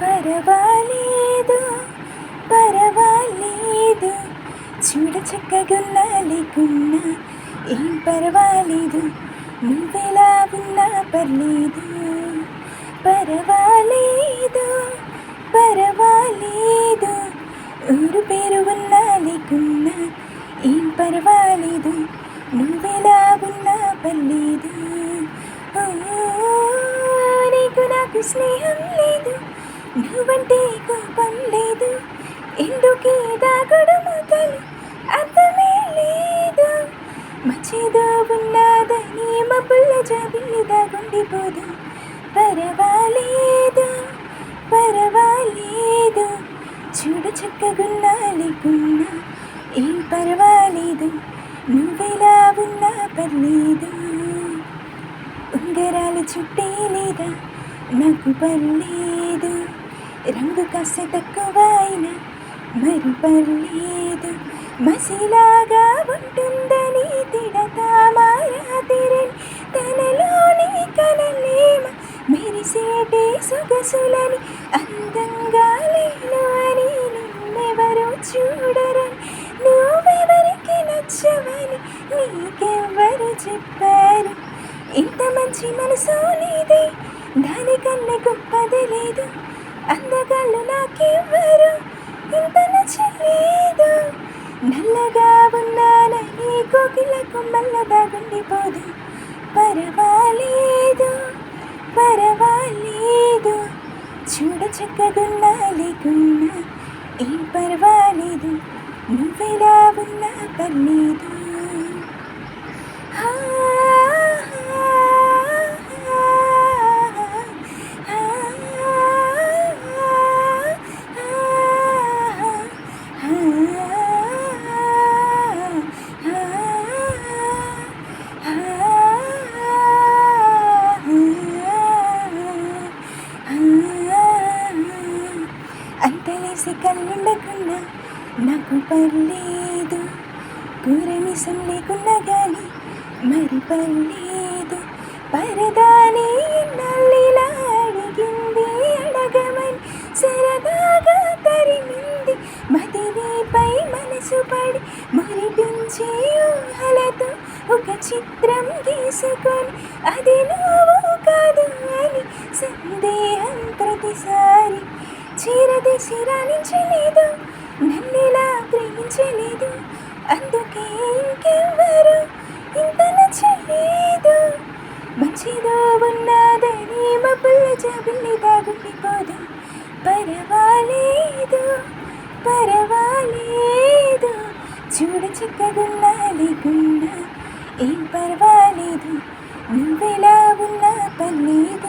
పరవాలేదు పరవాలేదు, చూడ చక్కగున్నా లేకున్నా ఏం పర్వాలేదు, నువ్వెలా ఉన్నా పర్లేదు. పరవాలేదు పరవాలేదు, ఊరు పేరు ఉన్నా లేకున్నా ఏం పర్వాలేదు, నువ్వెలా ఉన్నా పర్లేదు. నీకు నాకు స్నేహం లేదు, నువ్వంటే కోపం లేదు, ఎందుకే దాగుడు మూతలు అర్థమే లేదు. మధ్యదో ఉన్నదని మబ్బుల్ల జాబిల్లి దాగుండిపోదు. పరవాలేదు పరవాలేదు, చూడ చక్కగున్నా లేకున్నా ఏం పర్వాలేదు, నువ్వెలా ఉన్నా పర్లేదు. ఉంగరాలు చుట్టే లేదా నాకు పర్లేదు, రంగు కాస్త తక్కువైనా మరి పర్లేదు. మసిలాగా ఉంటుందని తిడతా మారాతిరిని, తనలోని కలలేమ మెరిసేటి సొగసులని, అందంగా లేను అని నిన్నెవరూ చూడరని, నువ్వెవరికి నచ్చవని నీకెవ్వరు చెప్పారు. ఇంత మంచి మనసు నీదే, దానికన్నా గొప్పది లేదు, అందగాళ్ళు నాకెవ్వరు ఇంత నచ్చలేదు. నల్లగా ఉన్నానని కోకిల కొమ్మల్ల దాగుండిపోదు. పరవాలేదు పరవాలేదు, చూడ చక్కగున్నా లేకున్నా ఏం పర్వాలేదు, నువ్వెలా ఉన్నా పర్లేదు. అంతలేసి కళ్ళుండకున్నా నాకు పర్లేదు, కూరమిసం లేకున్నా కానీ మరి పర్లేదు. పరదాని నల్లిలా అడిగింది, అడగమని సరదాగా తరిమింది, మదినిపై మనసు పడి మురిపించి ఊహలతో ఒక చిత్రం గీసుకొని, అది నువ్వు కాదు అని సందేహం ప్రతిసారి చీరదీసి రాణించలేదు, నన్నిలా ప్రేమించలేదు, అందుకే ఇంకెవ్వరు ఇంత నచ్చలేదు. మంచిదో ఉన్నదని మబ్బుల్ల జాబిల్లి దాగుండిపోదు. పరవాలేదు పరవాలేదు, చూడ చక్కగున్నా లేకున్నా ఏం పర్వాలేదు, నువ్వెలా ఉన్నా పర్లేదు.